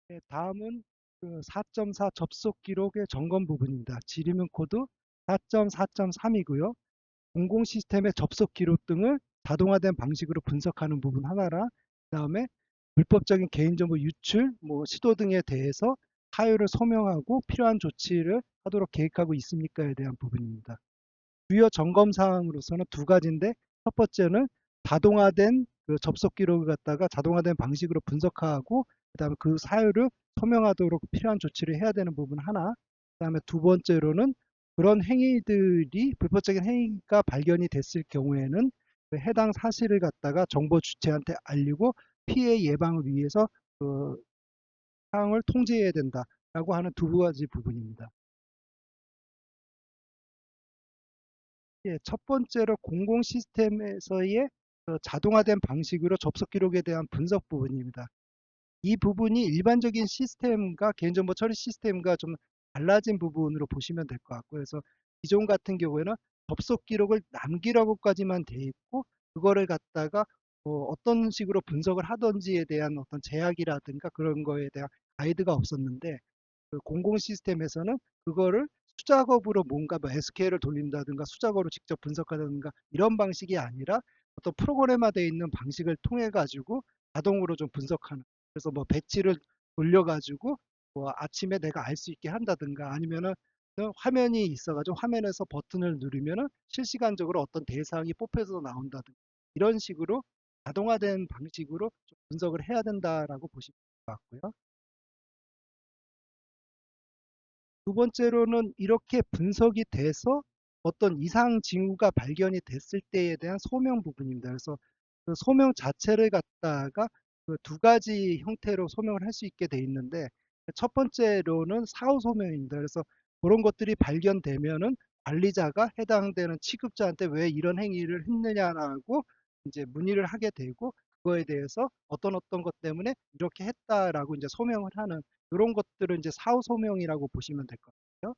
네, 다음은 그 4.4 접속 기록의 점검 부분입니다. 지리문 코드 4.4.3이고요. 공공 시스템의 접속 기록 등을 자동화된 방식으로 분석하는 부분 하나랑 그다음에 불법적인 개인정보 유출, 시도 등에 대해서 사유를 소명하고 필요한 조치를 하도록 계획하고 있습니까에 대한 부분입니다. 주요 점검 사항으로서는 두 가지인데 첫 번째는 자동화된 그 접속 기록을 갖다가 자동화된 방식으로 분석하고 그다음에 그 사유를 소명하도록 필요한 조치를 해야 되는 부분 하나. 그다음에 두 번째로는 그런 행위들이 불법적인 행위가 발견이 됐을 경우에는 그 해당 사실을 갖다가 정보 주체한테 알리고 피해 예방을 위해서 그 사항을 통제해야 된다라고 하는 두 가지 부분입니다. 예, 첫 번째로 공공 시스템에서의 그 자동화된 방식으로 접속 기록에 대한 분석 부분입니다. 이 부분이 일반적인 시스템과 개인정보 처리 시스템과 좀 달라진 부분으로 보시면 될 것 같고요. 그래서 기존 같은 경우에는 접속 기록을 남기라고까지만 돼 있고 그거를 갖다가 어떤 식으로 분석을 하던지에 대한 어떤 제약이라든가 그런 거에 대한 가이드가 없었는데 그 공공 시스템에서는 그거를 수작업으로 뭔가 SQL을 돌린다든가 수작업으로 직접 분석하든가 이런 방식이 아니라 어떤 프로그램화되어 있는 방식을 통해 가지고 자동으로 좀 분석하는 그래서 배치를 돌려가지고 아침에 내가 알 수 있게 한다든가 아니면은 화면이 있어가지고 화면에서 버튼을 누르면은 실시간적으로 어떤 대상이 뽑혀서 나온다든가 이런 식으로 자동화된 방식으로 좀 분석을 해야 된다라고 보시면 될 것 같고요. 두 번째로는 이렇게 분석이 돼서 어떤 이상 징후가 발견이 됐을 때에 대한 소명 부분입니다. 그래서 그 소명 자체를 갖다가 그 두 가지 형태로 소명을 할 수 있게 돼 있는데 첫 번째로는 사후 소명입니다. 그래서 그런 것들이 발견되면은 관리자가 해당되는 취급자한테 왜 이런 행위를 했느냐라고 이제 문의를 하게 되고 그거에 대해서 어떤 것 때문에 이렇게 했다라고 이제 소명을 하는 이런 것들은 이제 사후 소명이라고 보시면 될 것 같아요.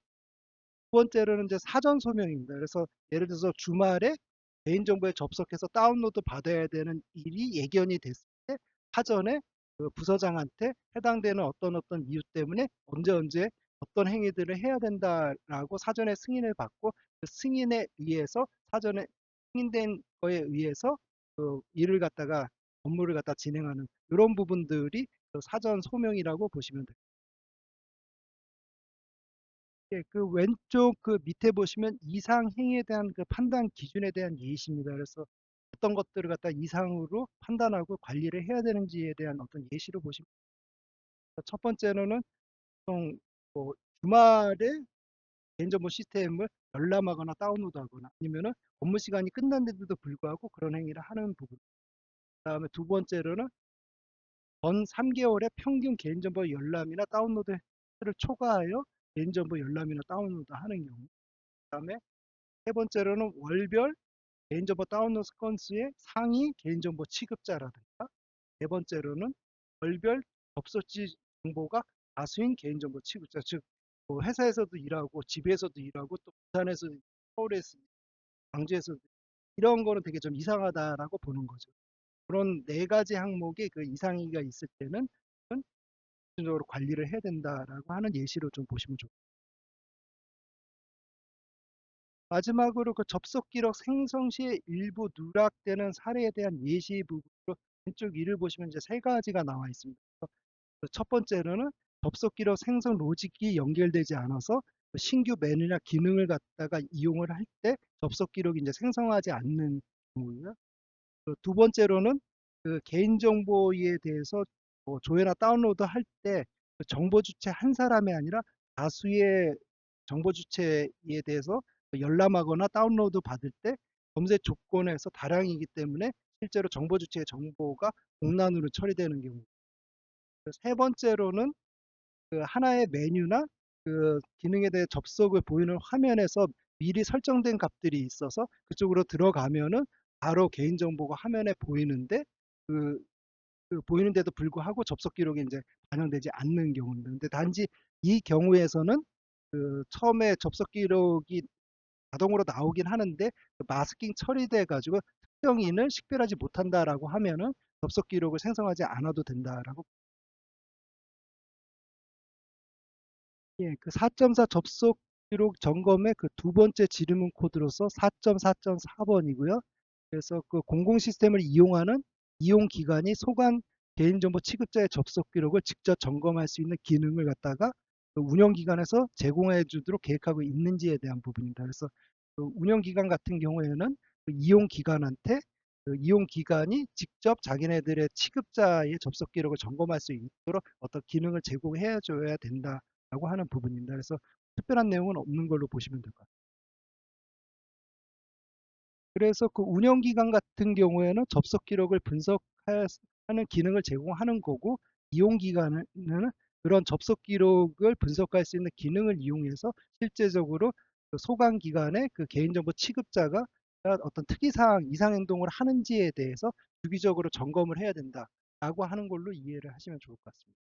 두 번째로는 이제 사전 소명입니다. 그래서 예를 들어서 주말에 개인정보에 접속해서 다운로드 받아야 되는 일이 예견이 됐을 때 사전에 그 부서장한테 해당되는 어떤 이유 때문에 언제 어떤 행위들을 해야 된다라고 사전에 승인을 받고 그 승인에 의해서 사전에 승인된 거에 의해서 그 일을 갖다가 업무를 갖다 진행하는 이런 부분들이 그 사전 소명이라고 보시면 됩니다. 예, 그 왼쪽 그 밑에 보시면 이상 행위에 대한 그 판단 기준에 대한 예시입니다. 그래서 어떤 것들을 갖다 이상으로 판단하고 관리를 해야 되는지에 대한 어떤 예시로 보시면 됩니다. 첫 번째로는 보통 주말에 개인정보 시스템을 열람하거나 다운로드하거나 아니면은 업무 시간이 끝났는데도 불구하고 그런 행위를 하는 부분. 그다음에 두 번째로는 전 3개월에 평균 개인정보 열람이나 다운로드를 초과하여 개인정보 열람이나 다운로드하는 경우. 그다음에 세 번째로는 월별 개인정보 다운로드 건수의 상위 개인정보 취급자라든가 네 번째로는 월별 접속지 정보가 다수인 개인정보 취급자 즉 회사에서도 일하고 집에서도 일하고 또 부산에서 서울에서 광주에서 이런 거는 되게 좀 이상하다라고 보는 거죠. 그런 네 가지 항목의 그 이상이가 있을 때는 기본적으로 관리를 해야 된다라고 하는 예시로 좀 보시면 좋겠습니다. 마지막으로 그 접속 기록 생성 시에 일부 누락되는 사례에 대한 예시 부분으로 왼쪽 위를 보시면 이제 세 가지가 나와 있습니다. 첫 번째로는 접속 기록 생성 로직이 연결되지 않아서 신규 메뉴나 기능을 갖다가 이용을 할 때 접속 기록이 이제 생성하지 않는 경우고요. 두 번째로는 그 개인정보에 대해서 조회나 다운로드 할 때 정보 주체 한 사람이 아니라 다수의 정보 주체에 대해서 열람하거나 다운로드 받을 때 검색 조건에서 다량이기 때문에 실제로 정보 주체의 정보가 공란으로 처리되는 경우. 세 번째로는 그 하나의 메뉴나 그 기능에 대해 접속을 보이는 화면에서 미리 설정된 값들이 있어서 그쪽으로 들어가면은 바로 개인정보가 화면에 보이는데 그, 그 보이는데도 불구하고 접속 기록이 이제 반영되지 않는 경우입니다. 근데 단지 이 경우에서는 그 처음에 접속 기록이 자동으로 나오긴 하는데 그 마스킹 처리돼 가지고 특정인을 식별하지 못한다라고 하면은 접속 기록을 생성하지 않아도 된다라고 예, 그 4.4 접속 기록 점검의 그 두 번째 질문 코드로서 4.4.4번이고요. 그래서 그 공공 시스템을 이용하는 이용 기관이 소관 개인정보 취급자의 접속 기록을 직접 점검할 수 있는 기능을 갖다가 그 운영 기관에서 제공해 주도록 계획하고 있는지에 대한 부분입니다. 그래서 그 운영 기관 같은 경우에는 그 이용 기관한테 그 이용 기관이 직접 자기네들의 취급자의 접속 기록을 점검할 수 있도록 어떤 기능을 제공해 줘야 된다라고 하는 부분입니다. 그래서 특별한 내용은 없는 걸로 보시면 될 것 같아요. 그래서 그 운영기관 같은 경우에는 접속 기록을 분석하는 기능을 제공하는 거고, 이용기관은 그런 접속 기록을 분석할 수 있는 기능을 이용해서 실제적으로 그 소관기관의 그 개인정보 취급자가 어떤 특이사항, 이상행동을 하는지에 대해서 주기적으로 점검을 해야 된다라고 하는 걸로 이해를 하시면 좋을 것 같습니다.